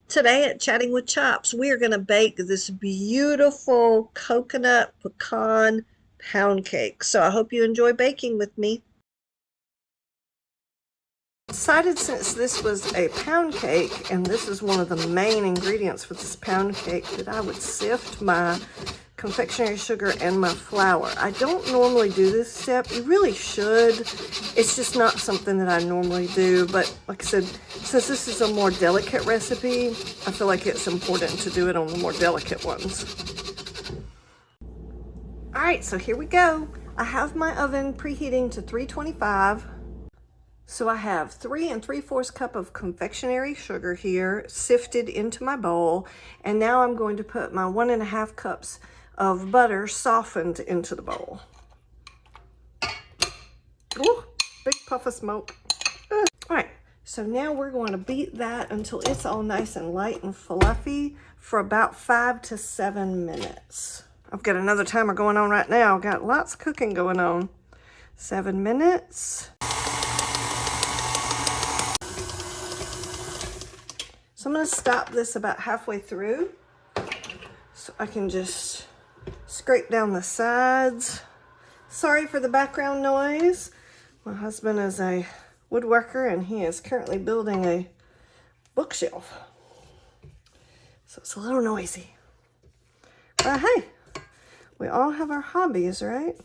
Today at Chatting with Chops, we are going to bake this beautiful coconut pecan pound cake. So I hope you enjoy baking with me. Decided since this was a pound cake, and this is one of the main ingredients for this pound cake, that I would sift my confectionery sugar and my flour. I don't normally do this step. You really should. It's just not something that I normally do, but like I said, since this is a more delicate recipe, I feel like it's important to do it on the more delicate ones. All right, so here we go. I have my oven preheating to 325. So I have 3 3/4 cup of confectionery sugar here sifted into my bowl, and now I'm going to put my 1.5 cups of butter softened into the bowl. Ooh, big puff of smoke. All right, so now we're going to beat that until it's all nice and light and fluffy for about 5 to 7 minutes. I've got another timer going on right now. I've got lots of cooking going on. 7 minutes. So I'm going to stop this about halfway through so I can just scrape down the sides. Sorry for the background noise. My husband is a woodworker and he is currently building a bookshelf. So it's a little noisy. But hey, we all have our hobbies, right?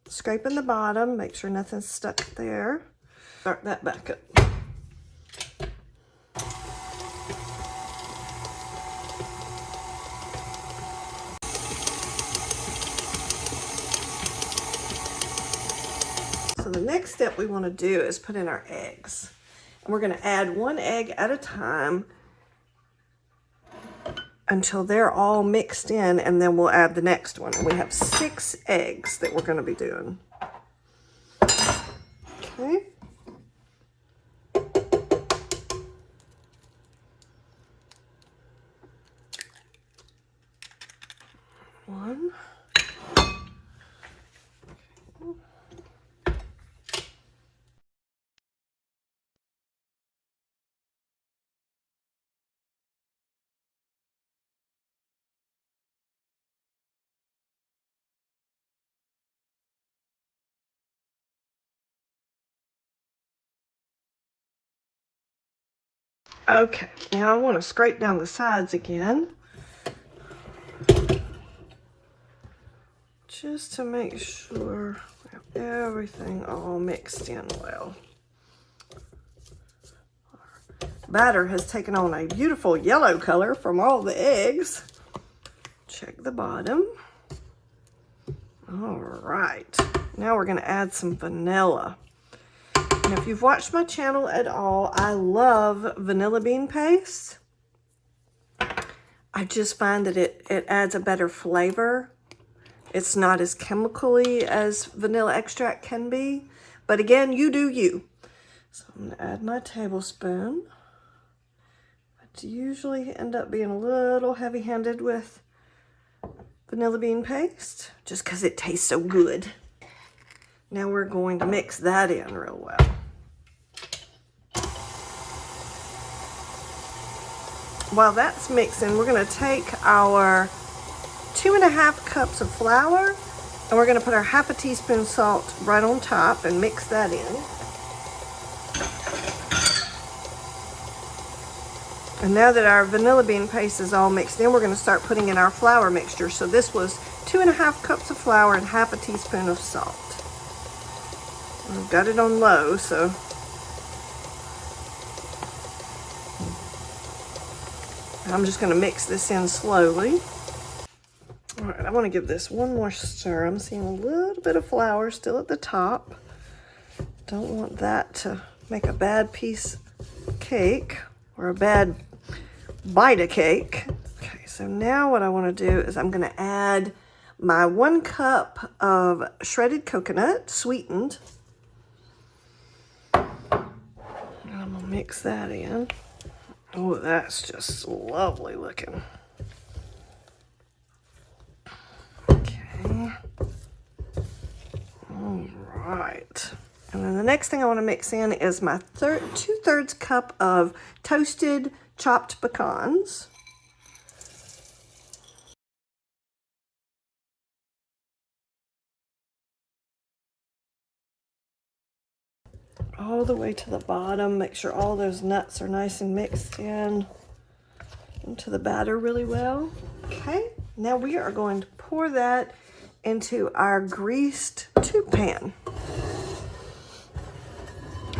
Scraping the bottom, make sure nothing's stuck there. Start that back up. So the next step we want to do is put in our eggs. And we're going to add 1 egg at a time until they're all mixed in, and then we'll add the next one. And we have 6 eggs that we're going to be doing. Okay. One. Okay, now I want to scrape down the sides again, just to make sure we have everything all mixed in well. Batter has taken on a beautiful yellow color from all the eggs. Check the bottom. All right, now we're going to add some vanilla. And if you've watched my channel at all, I love vanilla bean paste. I just find that it adds a better flavor. It's not as chemically as vanilla extract can be. But again, you do you. So I'm going to add my tablespoon. I usually end up being a little heavy-handed with vanilla bean paste, just because it tastes so good. Now we're going to mix that in real well. While that's mixing, we're going to take our 2.5 cups of flour, and we're going to put our 1/2 teaspoon salt right on top and mix that in. And now that our vanilla bean paste is all mixed in, we're going to start putting in our flour mixture. So this was 2.5 cups of flour and 1/2 teaspoon of salt. I've got it on low, so I'm just going to mix this in slowly. All right, I want to give this one more stir. I'm seeing a little bit of flour still at the top. Don't want that to make a bad piece of cake or a bad bite of cake. Okay, so now what I want to do is I'm going to add my 1 cup of shredded coconut, sweetened. And I'm going to mix that in. Oh, that's just lovely looking. Okay. All right. And then the next thing I want to mix in is my 2/3 cup of toasted chopped pecans. All the way to the bottom. Make sure all those nuts are nice and mixed in into the batter really well. Okay, now we are going to pour that into our greased tube pan.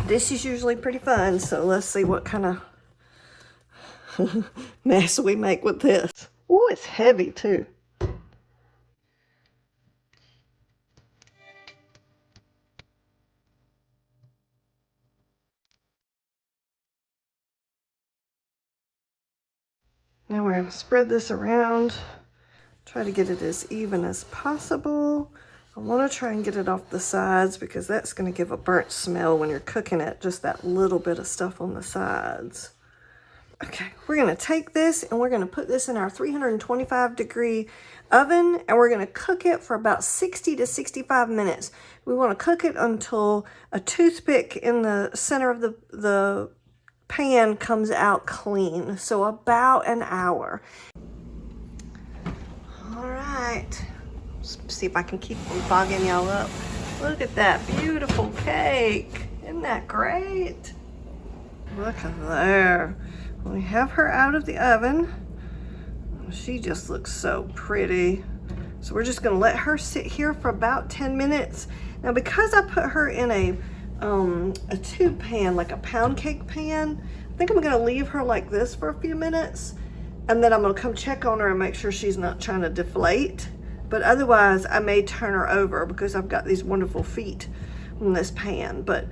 This is usually pretty fun, so let's see what kind of mess we make with this. Oh, it's heavy too. Now we're going to spread this around. Try to get it as even as possible. I want to try and get it off the sides because that's going to give a burnt smell when you're cooking it, just that little bit of stuff on the sides. Okay, we're going to take this and we're going to put this in our 325-degree oven, and we're going to cook it for about 60 to 65 minutes. We want to cook it until a toothpick in the center of the pan comes out clean, so about an hour. All right, let's see if I can keep from fogging y'all up. Look at that beautiful cake. Isn't that great? Look at there. We have her out of the oven. She just looks so pretty. So we're just gonna let her sit here for about 10 minutes. Now, because I put her in a tube pan, like a pound cake pan, I think I'm gonna leave her like this for a few minutes, and then I'm gonna come check on her and make sure she's not trying to deflate. But otherwise, I may turn her over because I've got these wonderful feet in this pan. But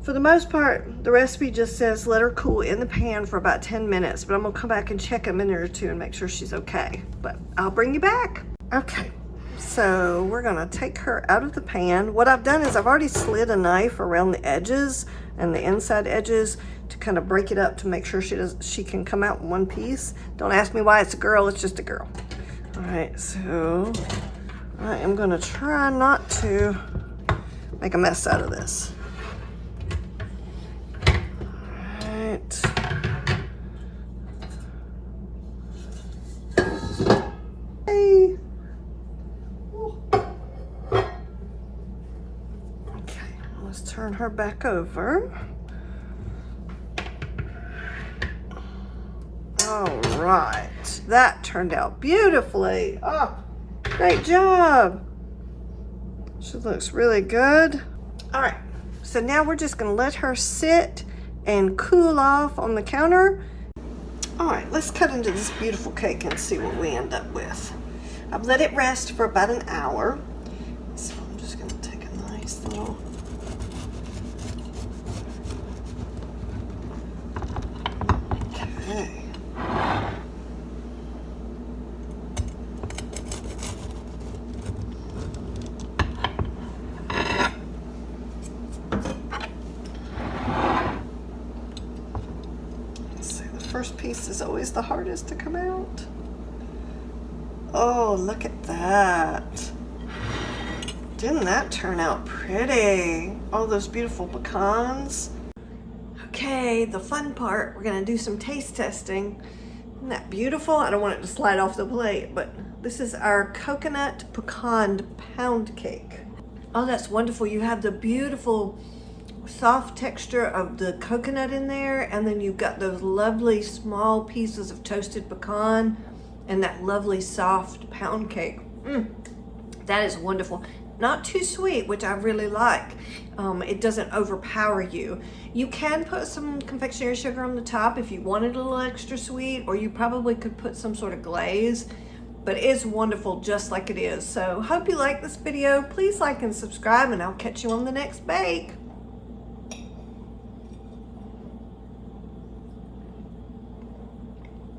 for the most part, the recipe just says let her cool in the pan for about 10 minutes, but I'm gonna come back and check a minute or two and make sure she's okay. But I'll bring you back. Okay, so we're gonna take her out of the pan. What I've done is I've already slid a knife around the edges and the inside edges to kind of break it up to make sure she can come out in one piece. Don't ask me why it's a girl, it's just a girl. All right, so I am gonna try not to make a mess out of this. Right. Hey. Okay, let's turn her back over. All right, that turned out beautifully. Oh, great job. She looks really good. All right, so now we're just gonna let her sit and cool off on the counter. All right, let's cut into this beautiful cake and see what we end up with. I've let it rest for about an hour. So I'm just gonna take a nice little okay. First piece is always the hardest to come out. Oh, look at that. Didn't that turn out pretty? All those beautiful pecans. Okay, the fun part, we're gonna do some taste testing. Isn't that beautiful? I don't want it to slide off the plate, but this is our Coconut Pecan Pound Cake. Oh, that's wonderful. You have the beautiful soft texture of the coconut in there, and then you've got those lovely small pieces of toasted pecan and that lovely soft pound cake. That is wonderful. Not too sweet, which I really like. It doesn't overpower you. You can put some confectionery sugar on the top if you wanted a little extra sweet, or you probably could put some sort of glaze, but it's wonderful just like it is. So hope you like this video. Please like and subscribe, and I'll catch you on the next bake.